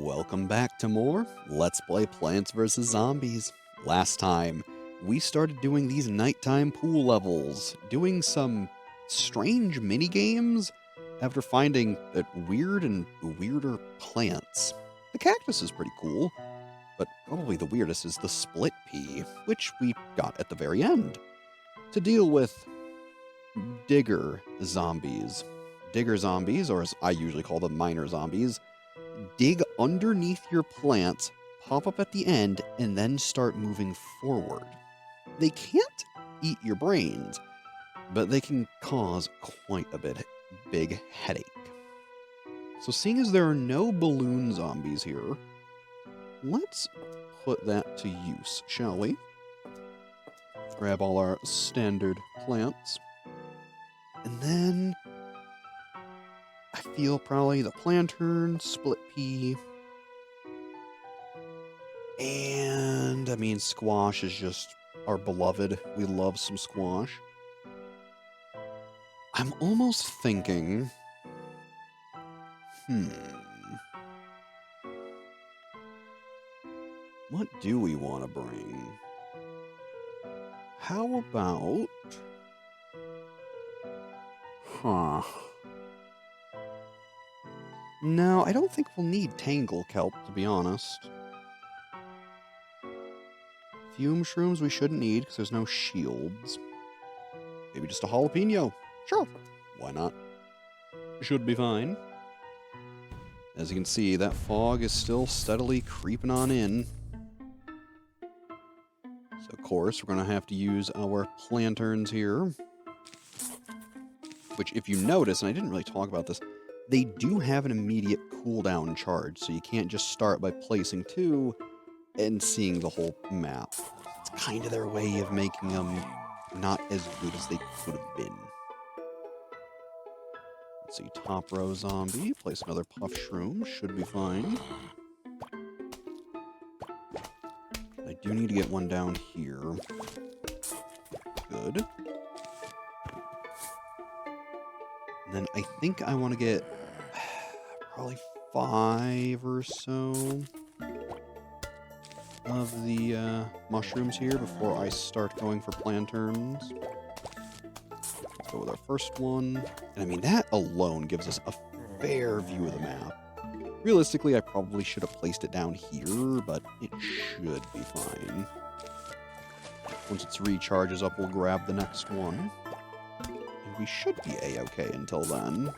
Welcome back to more Let's Play Plants vs. Zombies. Last time, we started doing these nighttime pool levels, doing some strange mini games after finding that weird and weirder plants. The cactus is pretty cool, but probably the weirdest is the split pea, which we got at the very end, to deal with digger zombies. Digger zombies, or as I usually call them, miner zombies, dig underneath your plants, pop up at the end, and then start moving forward. They can't eat your brains, but they can cause quite a big headache. So seeing as there are no balloon zombies here, let's put that to use, shall we? Grab all our standard plants. And then I feel probably the plantain, split pea, and I mean squash is just our beloved. We love some squash. I'm almost thinking, what do we want to bring? How about, no, I don't think we'll need Tangle Kelp, to be honest. Fume Shrooms we shouldn't need, because there's no shields. Maybe just a jalapeno. Sure, why not? Should be fine. As you can see, that fog is still steadily creeping on in. So, of course, we're going to have to use our planterns here. Which, if you notice, and I didn't really talk about this, they do have an immediate cooldown charge, so you can't just start by placing two and seeing the whole map. It's kind of their way of making them not as good as they could have been. Let's see, top row zombie, place another puff shroom, should be fine. I do need to get one down here. Good. And then I think I want to get probably 5 or so of the mushrooms here before I start going for planterns. Let's go with our first one. And I mean, that alone gives us a fair view of the map. Realistically, I probably should have placed it down here, but it should be fine. Once it recharges up, we'll grab the next one. And we should be A-okay until then.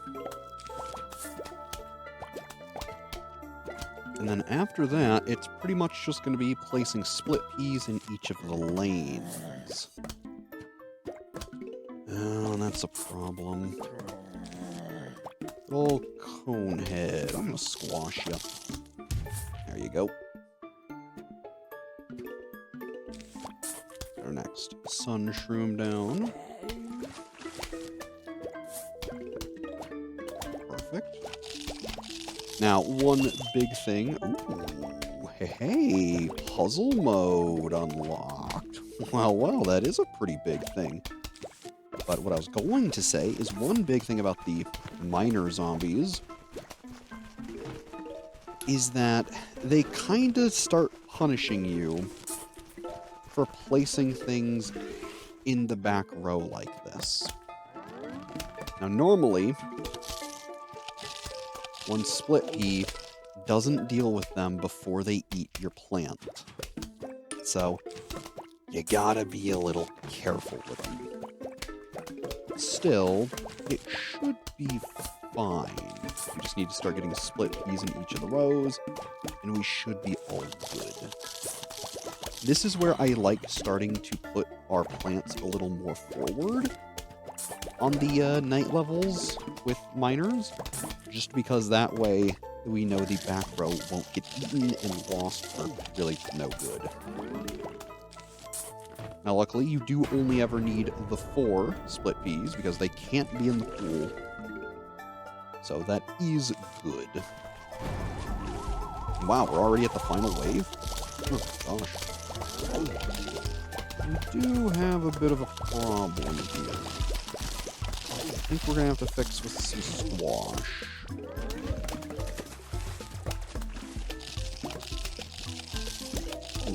And then after that, it's pretty much just going to be placing split peas in each of the lanes. Oh, that's a problem. Old conehead. I'm going to squash you. There you go. Our next sun shroom down. Perfect. Now, one big thing. Ooh, hey, puzzle mode unlocked. Well, that is a pretty big thing. But what I was going to say is one big thing about the miner zombies is that they kind of start punishing you for placing things in the back row like this. Now, normally, one split pea doesn't deal with them before they eat your plant. So, you gotta be a little careful with them. Still, it should be fine. We just need to start getting split peas in each of the rows, and we should be all good. This is where I like starting to put our plants a little more forward on the night levels with miners, just because that way we know the back row won't get eaten and lost for really no good. Now, luckily, you do only ever need the 4 split peas because they can't be in the pool. So that is good. Wow, we're already at the final wave? Oh, gosh. We do have a bit of a problem here. I think we're going to have to fix with some squash.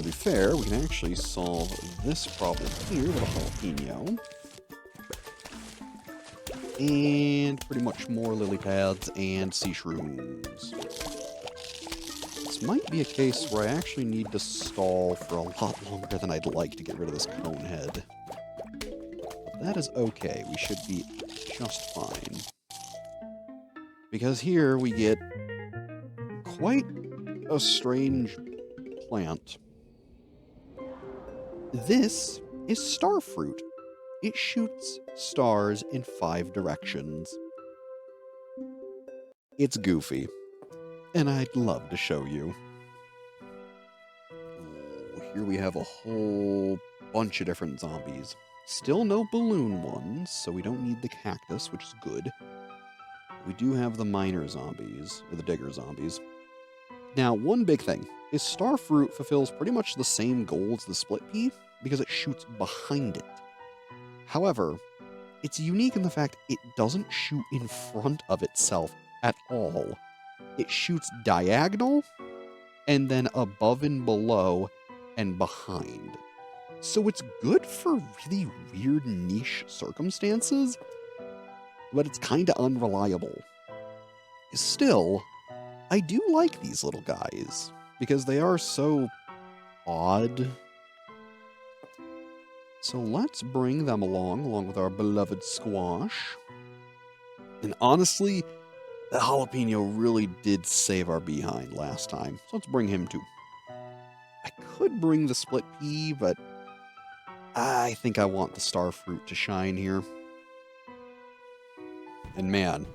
to be fair, we can actually solve this problem here with a jalapeno. And pretty much more lily pads and sea shrooms. This might be a case where I actually need to stall for a lot longer than I'd like to get rid of this cone head. But that is okay. We should be just fine. Because here we get quite a strange plant. This is starfruit. It shoots stars in 5 directions. It's goofy, and I'd love to show you. Oh, here we have a whole bunch of different zombies. Still no balloon ones, so we don't need the cactus, which is good. We do have the miner zombies, or the digger zombies. Now, one big thing is starfruit fulfills pretty much the same goal as the split pea because it shoots behind it. However, it's unique in the fact it doesn't shoot in front of itself at all. It shoots diagonal, and then above and below, and behind. So it's good for really weird niche circumstances, but it's kinda unreliable. Still, I do like these little guys, because they are so odd. So let's bring them along with our beloved squash. And honestly, the jalapeno really did save our behind last time, so let's bring him too. I could bring the split pea, but I think I want the starfruit to shine here. And man,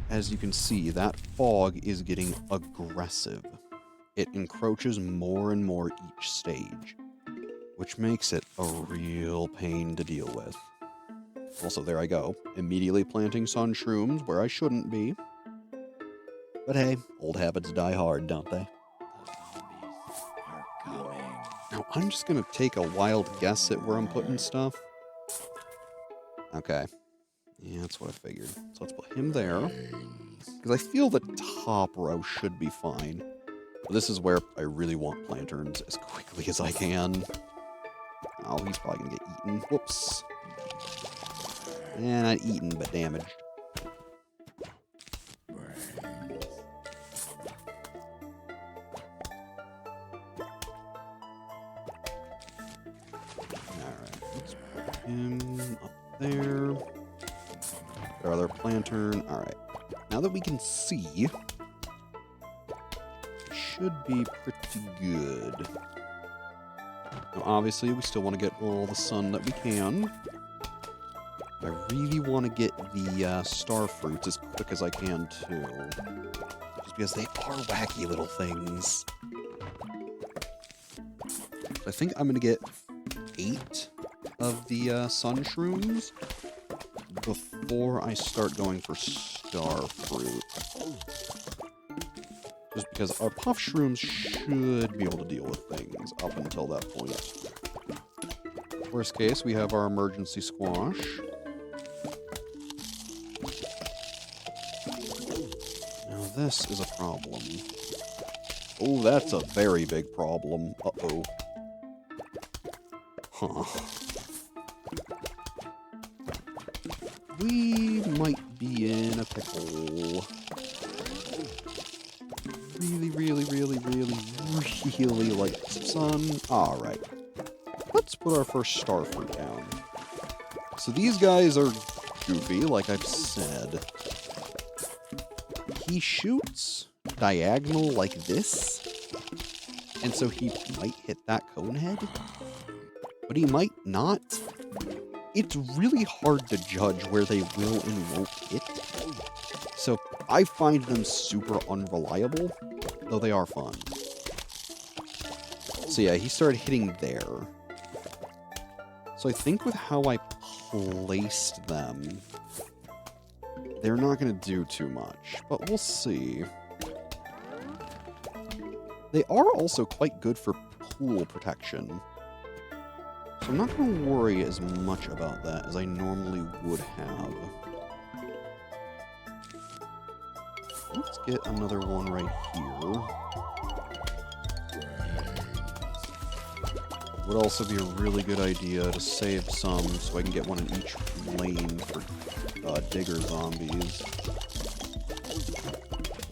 as you can see, that fog is getting aggressive. It encroaches more and more each stage, which makes it a real pain to deal with. Also, there I go, immediately planting sun shrooms where I shouldn't be. But hey, old habits die hard, don't they? The zombies are coming. Now, I'm just gonna take a wild guess at where I'm putting stuff. Okay. Yeah, that's what I figured. So let's put him there. Because I feel the top row should be fine. But this is where I really want planterns as quickly as I can. Oh, he's probably gonna get eaten. Whoops. Not eaten, but damaged. Alright, let's put him up there. Our other plantern. Alright. Now that we can see, it should be pretty good. Now, obviously, we still want to get all the sun that we can. I really want to get the star fruits as quick as I can, too. Just because they are wacky little things. I think I'm going to get 8 of the sun shrooms before I start going for star fruit. Just because our puff shrooms should be able to deal with things up until that point. Worst case, we have our emergency squash. Now this is a problem. Oh, that's a very big problem. Uh-oh. Huh. We might be in a pickle. Really like sun. Alright. Let's put our first starfruit down. So these guys are goofy, like I've said. He shoots diagonal like this. And so he might hit that cone head. But he might not. It's really hard to judge where they will and won't hit. So I find them super unreliable, though they are fun. So yeah, he started hitting there. So I think with how I placed them, they're not going to do too much, but we'll see. They are also quite good for pool protection. So I'm not going to worry as much about that as I normally would have. Let's get another one right here. Would also be a really good idea to save some so I can get one in each lane for digger zombies.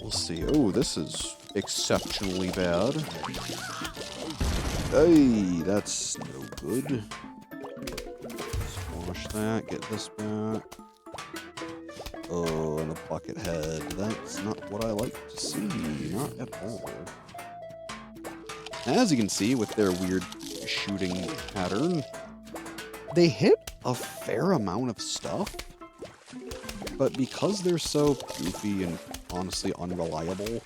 We'll see. Oh, this is exceptionally bad. Hey, that's no good. Squash that, get this back. Oh, and a bucket head. That's not what I like to see. Not at all. As you can see with their weird shooting pattern, they hit a fair amount of stuff. But because they're so goofy and honestly unreliable,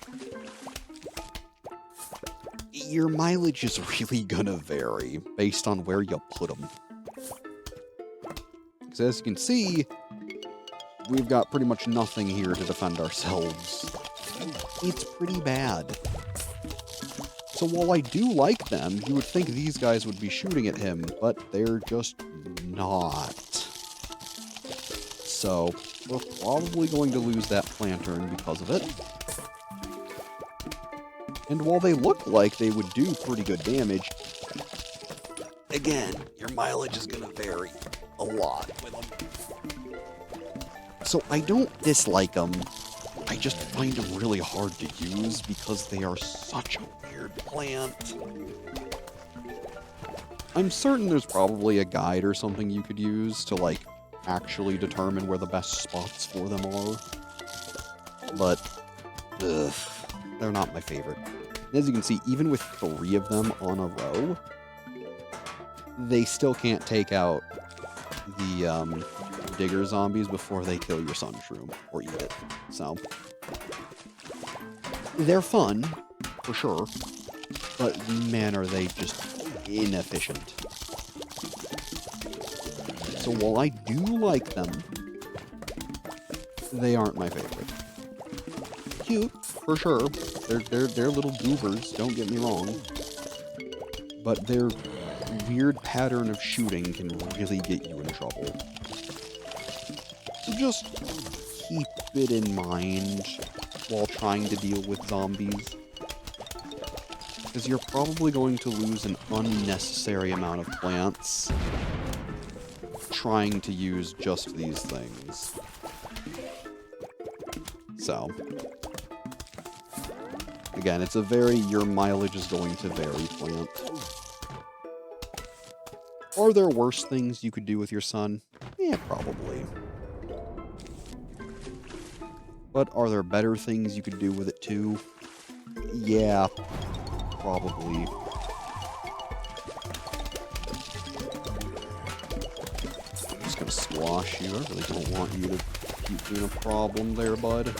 your mileage is really gonna vary based on where you put them. Because as you can see, we've got pretty much nothing here to defend ourselves. It's pretty bad. So while I do like them, you would think these guys would be shooting at him, but they're just not. So we're probably going to lose that Plantern because of it. And while they look like they would do pretty good damage, again, your mileage is going to vary a lot with them. So I don't dislike them. I just find them really hard to use because they are such a weird plant. I'm certain there's probably a guide or something you could use to, like, actually determine where the best spots for them are. But, ugh, they're not my favorite. And as you can see, even with 3 of them on a row, they still can't take out the digger zombies before they kill your sun shroom or eat it. So they're fun for sure, but man, are they just inefficient. So while I do like them, they aren't my favorite. Cute for sure. They're little goobers, don't get me wrong, but their weird pattern of shooting can really get you in trouble. So just keep it in mind while trying to deal with zombies, because you're probably going to lose an unnecessary amount of plants trying to use just these things. So, again, it's a very your mileage is going to vary plant. Are there worse things you could do with your sun? Yeah, probably. But are there better things you could do with it too? Yeah, probably. I'm just gonna squash you. I really don't want you to keep being a problem there, bud.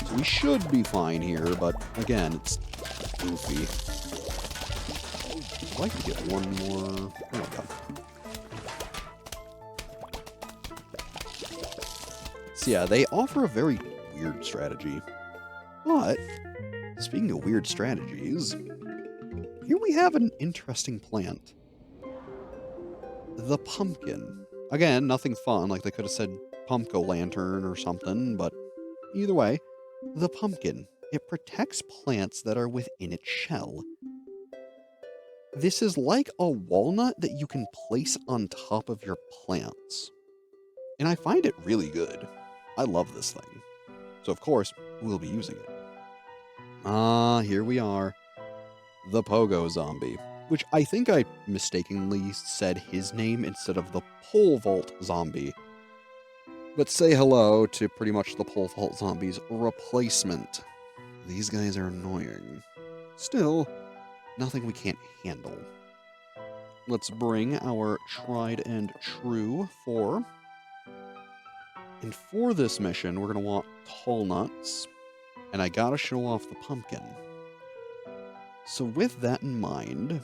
So we should be fine here, but again, it's goofy. I'd like to get one more. There we go. So yeah, they offer a very weird strategy. But, speaking of weird strategies, here we have an interesting plant. The pumpkin. Again, nothing fun, like they could have said pumpkin lantern or something, but either way, the pumpkin. It protects plants that are within its shell. This is like a walnut that you can place on top of your plants. And I find it really good. I love this thing. So of course, we'll be using it. Here we are. The Pogo Zombie. Which I think I mistakenly said his name instead of the Pole Vault Zombie. But say hello to pretty much the Pole Vault Zombie's replacement. These guys are annoying. Still, nothing we can't handle. Let's bring our tried and true 4. And for this mission, we're going to want tall nuts. And I gotta show off the pumpkin. So with that in mind,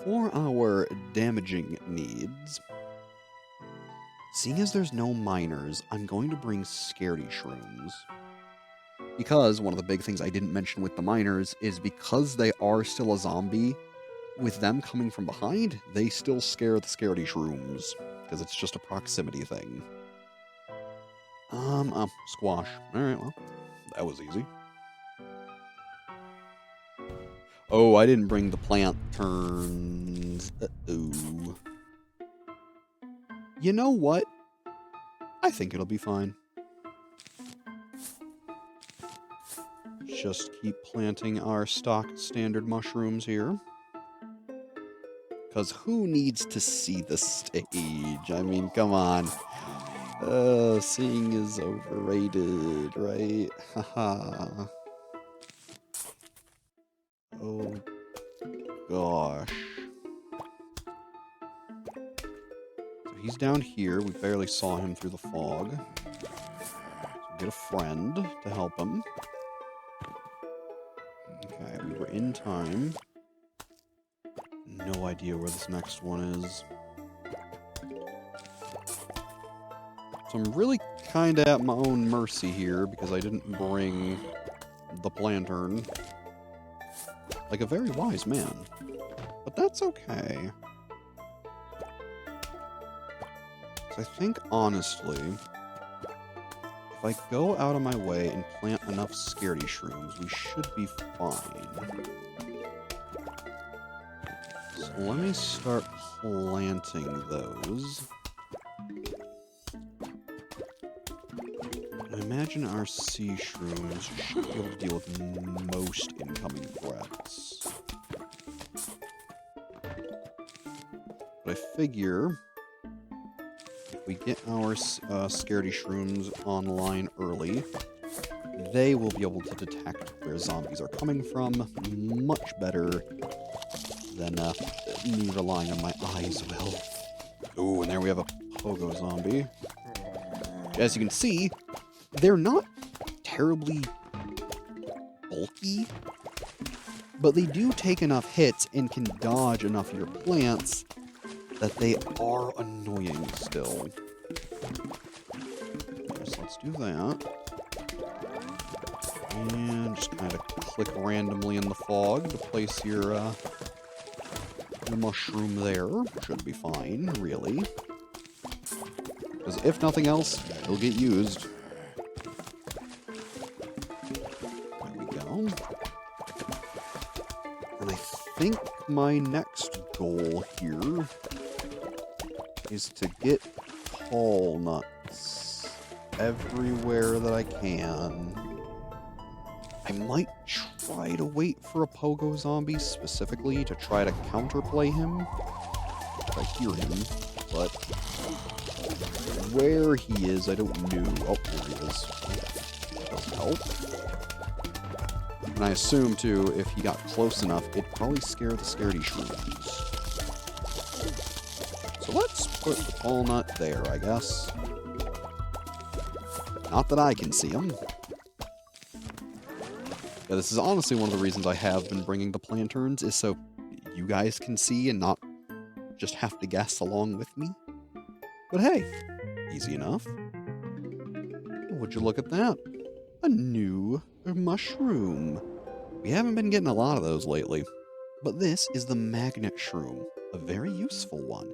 for our damaging needs, seeing as there's no miners, I'm going to bring Scaredy Shrooms. Because one of the big things I didn't mention with the miners is because they are still a zombie, with them coming from behind, they still scare the Scaredy Shrooms. Because it's just a proximity thing. Squash. Alright, well, that was easy. Oh, I didn't bring the plant turns. Uh-oh. You know what? I think it'll be fine. Just keep planting our stock standard mushrooms here. Because who needs to see the stage? I mean, come on. Seeing is overrated, right? Haha. Oh, gosh. So he's down here. We barely saw him through the fog. So get a friend to help him. Okay, we were in time. No idea where this next one is. So I'm really kind of at my own mercy here because I didn't bring the plantern. Like a very wise man. But that's okay. So I think, honestly, if I go out of my way and plant enough scaredy shrooms, we should be fine. So let me start planting those. I imagine our sea shrooms should be able to deal with most incoming threats. But I figure if we get our scaredy shrooms online early, they will be able to detect where zombies are coming from much better than me relying on my eyes will. Ooh, and there we have a pogo zombie. As you can see, they're not terribly bulky, but they do take enough hits and can dodge enough of your plants that they are annoying still. So let's do that. And just kind of click randomly in the fog to place your mushroom there. Should be fine, really. Because if nothing else, it'll get used. There we go. And I think my next goal here is to get tall nuts everywhere that I can. I might try to wait for a pogo zombie specifically to try to counterplay him if I hear him, but where he is, I don't know. Oh, there he is. Doesn't help. And I assume, too, if he got close enough, it'd probably scare the scaredy shrooms. So let's put the tall nut there, I guess. Not that I can see him. Yeah, this is honestly one of the reasons I have been bringing the planterns, is so you guys can see and not just have to guess along with me. But hey, easy enough. Would you look at that? A new mushroom. We haven't been getting a lot of those lately. But this is the magnet shroom, a very useful one.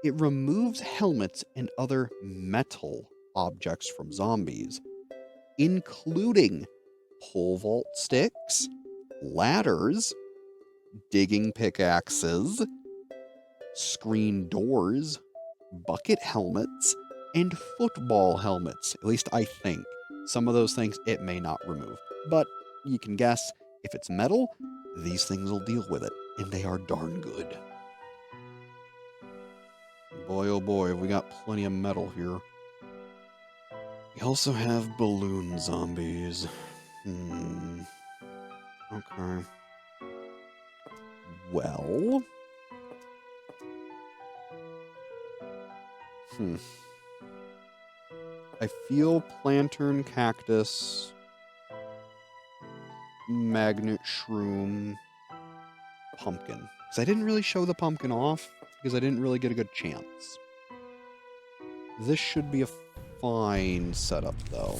It removes helmets and other metal objects from zombies, including pole vault sticks, ladders, digging pickaxes, screen doors, bucket helmets, and football helmets. At least I think. Some of those things it may not remove. But you can guess, if it's metal, these things will deal with it. And they are darn good. Boy, oh boy, have we got plenty of metal here. We also have balloon zombies. Okay. Well. I feel plantern, cactus, magnet shroom, pumpkin. Because I didn't really show the pumpkin off, because I didn't really get a good chance. This should be a fine setup, though.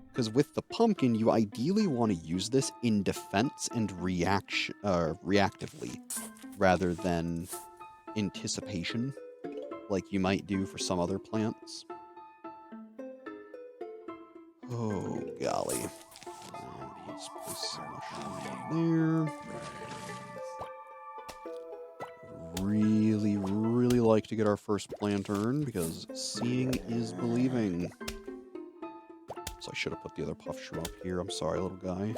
Because with the pumpkin, you ideally want to use this in defense and reactively, rather than anticipation, like you might do for some other plants. Oh, golly. Let's place some mushrooms there. Really like to get our first Plantern because seeing is believing. So I should have put the other puff shroom up here. I'm sorry, little guy.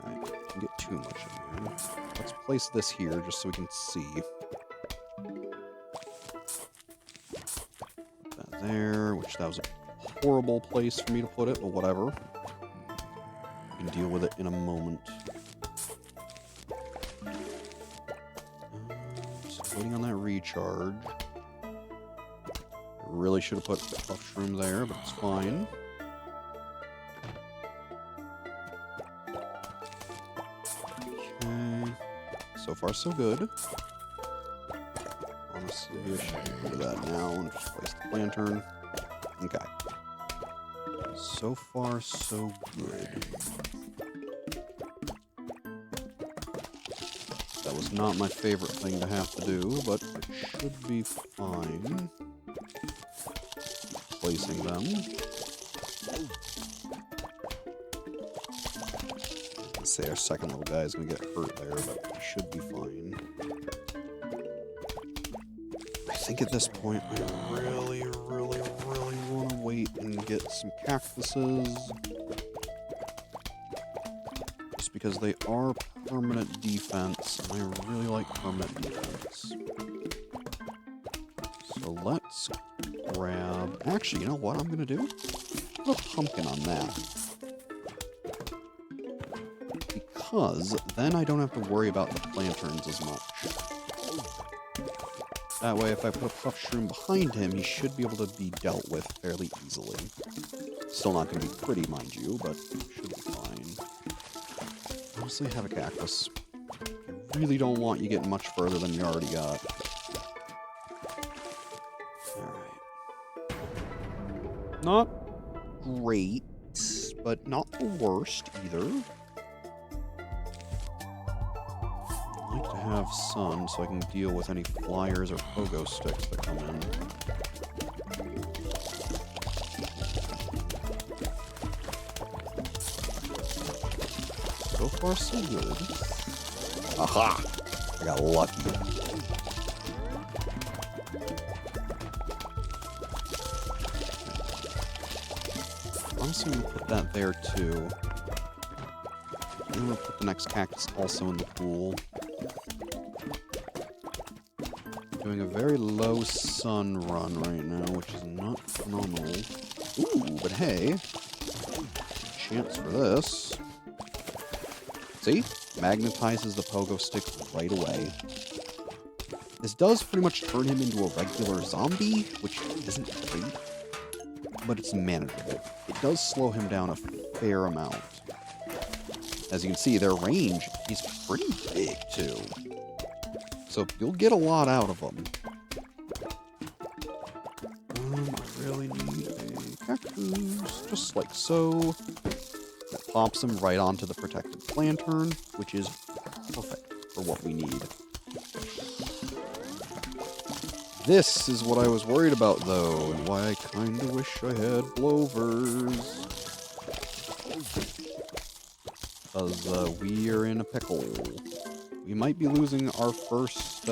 Alright, don't get too much in there. Let's place this here just so we can see. Put that there, which that was a horrible place for me to put it, but whatever. We can deal with it in a moment. Just waiting on that recharge. Really should have put the puff shroom there, but it's fine. Okay. So far, so good. Honestly, I should get rid of that now and just place the Plantern. Okay. So far, so good. That was not my favorite thing to have to do, but it should be fine. Placing them. Let's say our second little guy is going to get hurt there, but he should be fine. I think at this point I really want to wait and get some cactuses. Just because they are permanent defense. I really like permanent defense. So let's grab... Actually, you know what I'm going to do? Put a pumpkin on that. Because then I don't have to worry about the Planterns as much. That way, if I put a puff shroom behind him, he should be able to be dealt with fairly easily. Still not going to be pretty, mind you, but should be fine. Honestly, have a cactus. I really don't want you getting much further than you already got. Not great, but not the worst either. I like to have sun so I can deal with any flyers or pogo sticks that come in. So far, so good. Aha! I got lucky. I'm going to put that there too. I'm going to put the next cactus also in the pool. Doing a very low sun run right now, which is not phenomenal. Ooh, but hey, chance for this. See? Magnetizes the pogo stick right away. This does pretty much turn him into a regular zombie, which isn't great, but it's manageable. It does slow him down a fair amount. As you can see, their range is pretty big, too. So you'll get a lot out of them. I really need a cactus, just like so. That pops him right onto the protected Plantern, which is perfect for what we need. This is what I was worried about, though, and why I kinda wish I had Blovers. Because we are in a pickle. We might be losing our first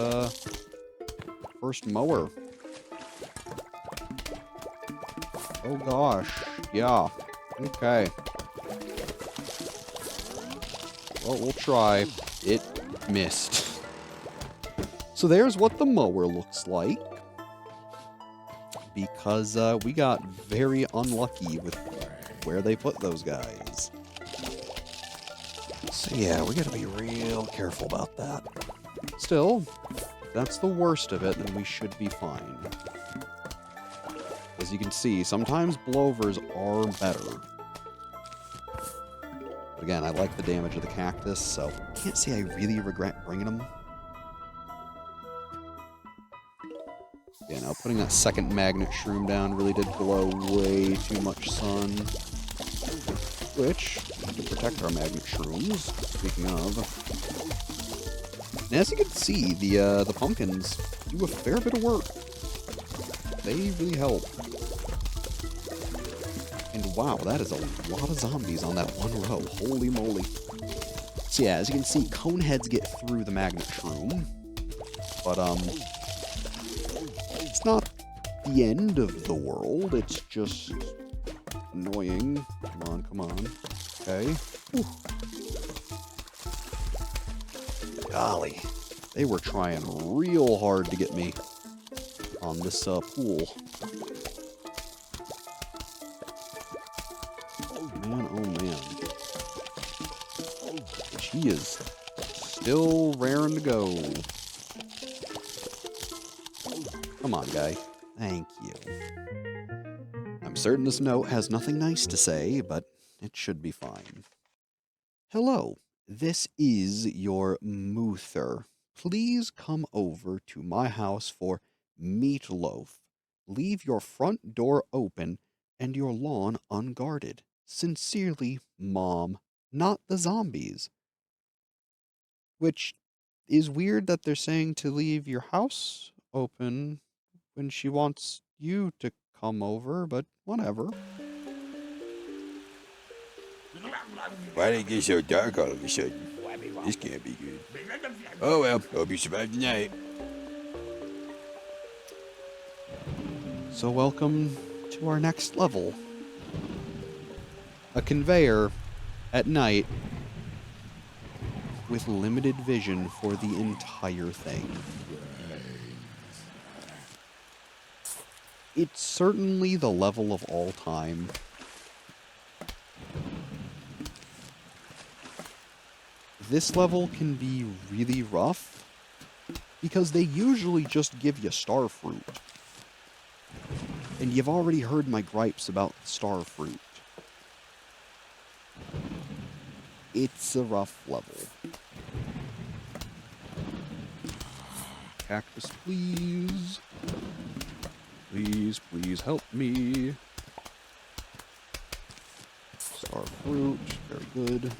mower. Oh gosh, yeah, okay. Well, we'll try. It missed. So there's what the mower looks like. Because we got very unlucky with where they put those guys. So yeah, we gotta be real careful about that. Still, if that's the worst of it, then we should be fine. As you can see, sometimes Blovers are better. But again, I like the damage of the cactus, so can't say I really regret bringing them. Yeah, now putting that second magnet shroom down really did blow way too much sun. Which, to protect our magnet shrooms, speaking of. And as you can see, the pumpkins do a fair bit of work. They really help. And Wow, that is a lot of zombies on that one row. Holy moly. So yeah, as you can see, Coneheads get through the magnet shroom. But, it's not the end of the world. It's just annoying. Come on, come on. Okay. Whew. Golly. They were trying real hard to get me on this pool. Man, oh man. She is still raring to go. Come on, guy. Thank you. I'm certain this note has nothing nice to say, but it should be fine. Hello, this is your Muther. Please come over to my house for meatloaf. Leave your front door open and your lawn unguarded. Sincerely, Mom, not the zombies. Which is weird that they're saying to leave your house open when she wants you to come over, but whatever. Why did it get so dark all of a sudden? This can't be good. Oh well, hope you survived the night. So welcome to our next level. A conveyor at night with limited vision for the entire thing. It's certainly the level of all time. This level can be really rough because they usually just give you star fruit. And you've already heard my gripes about star fruit. It's a rough level. Cactus, please. Please, please help me. Star fruit, very good.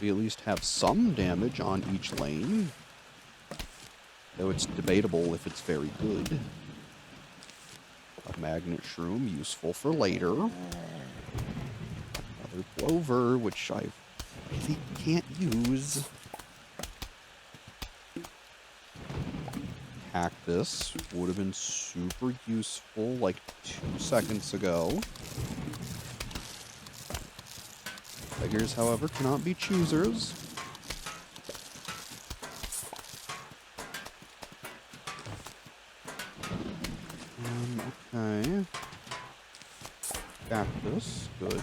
We at least have some damage on each lane. Though it's debatable if it's very good. A magnet shroom, useful for later. Another plover, which I really can't use. Cactus would have been super useful like 2 seconds ago. Beggars, however, cannot be choosers. Okay. Cactus, good.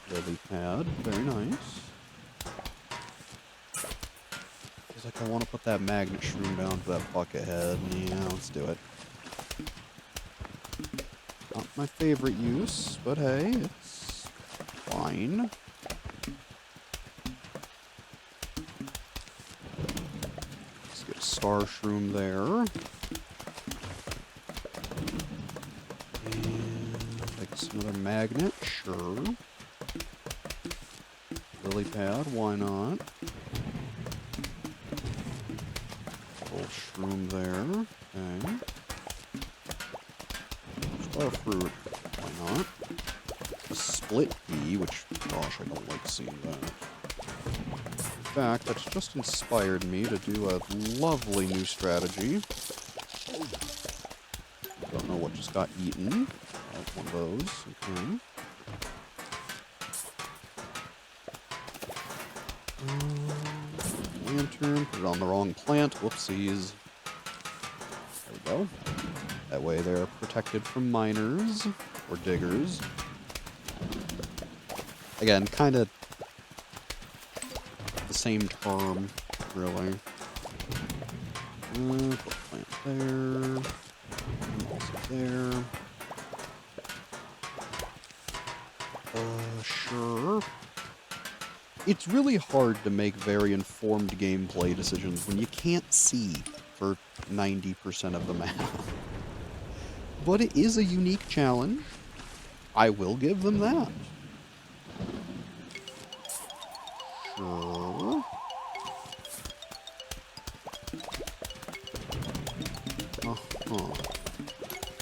Lily pad, very nice. Feels like I want to put that magnet shroom down to that bucket head. Yeah, let's do it. Not my favorite use, but hey, it's fine. Let's get a star shroom there. And I guess another magnet, sure. Lily pad, why not? Full shroom there, okay. Star fruit, why not? A split bee, which, gosh, I don't like seeing that. In fact, that's just inspired me to do a lovely new strategy. Don't know what just got eaten. Oh, one of those, okay. Lantern, put it on the wrong plant, whoopsies. There we go. That way they're protected from miners or diggers. Again, kind of the same term, really. Put plant there. And also there. Sure. It's really hard to make very informed gameplay decisions when you can't see for 90% of the map. But it is a unique challenge. I will give them that. Sure. Uh-huh.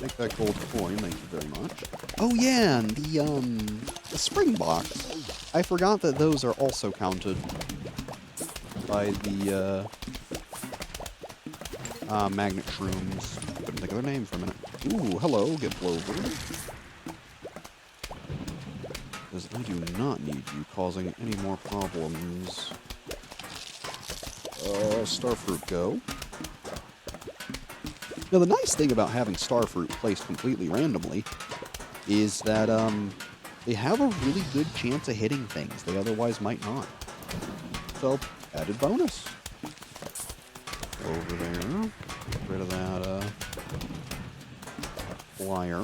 Take that gold coin, thank you very much. Oh yeah, and the spring box. I forgot that those are also counted by the, magnet shrooms. Couldn't think of their name for a minute. Ooh, hello, get Blover. Because I do not need you causing any more problems. Starfruit, go. Now, the nice thing about having Starfruit placed completely randomly is that, they have a really good chance of hitting things they otherwise might not. So, added bonus. Over there. Get rid of that, flyer.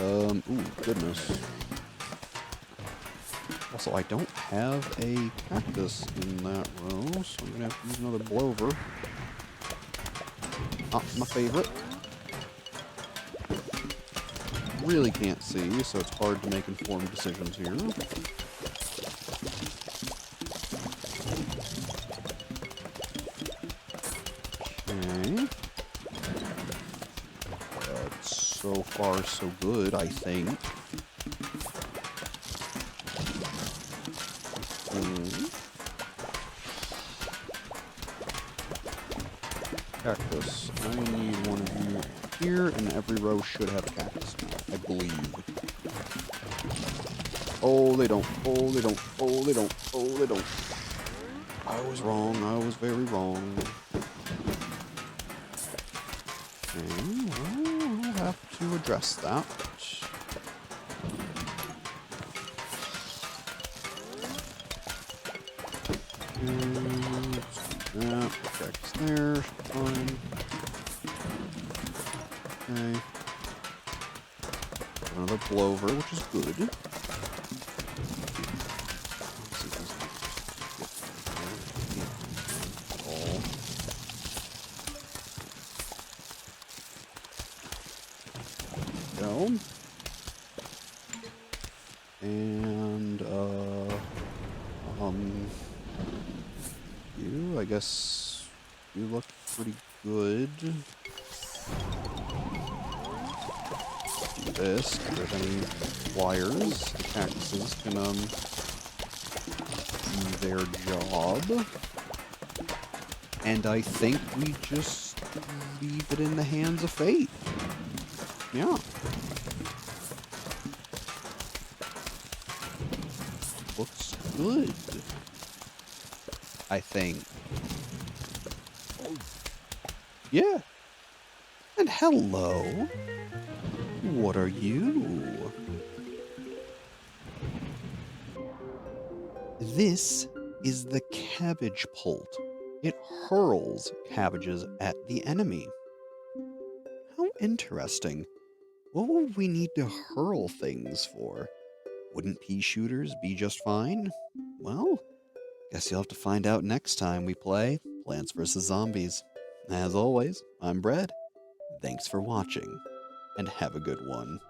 Ooh, goodness. Also, I don't have a cactus in that row, so I'm gonna have to use another Blover. Not my favorite. Really can't see, so it's hard to make informed decisions here. Okay. So far, so good, I think. Cactus. I need one of you here, and every row should have a cactus now, I believe. Oh, they don't. Oh, they don't. Oh, they don't. Oh, they don't. I was wrong. I was very wrong. Okay, well, I'll have to address that. Yeah, cactus there, fine. Okay. Another Blover, which is good. Go. And, you, I guess, you look pretty good. Do this, get rid of any wires. Cactuses can, do their job. And I think we just leave it in the hands of fate. Yeah. Looks good. I think. Yeah. And hello. What are you? This is the cabbage pult. It hurls cabbages at the enemy. How interesting. What would we need to hurl things for? Wouldn't pea shooters be just fine? Well, guess you'll have to find out next time we play Plants vs. Zombies. As always, I'm Brad. Thanks for watching, and have a good one.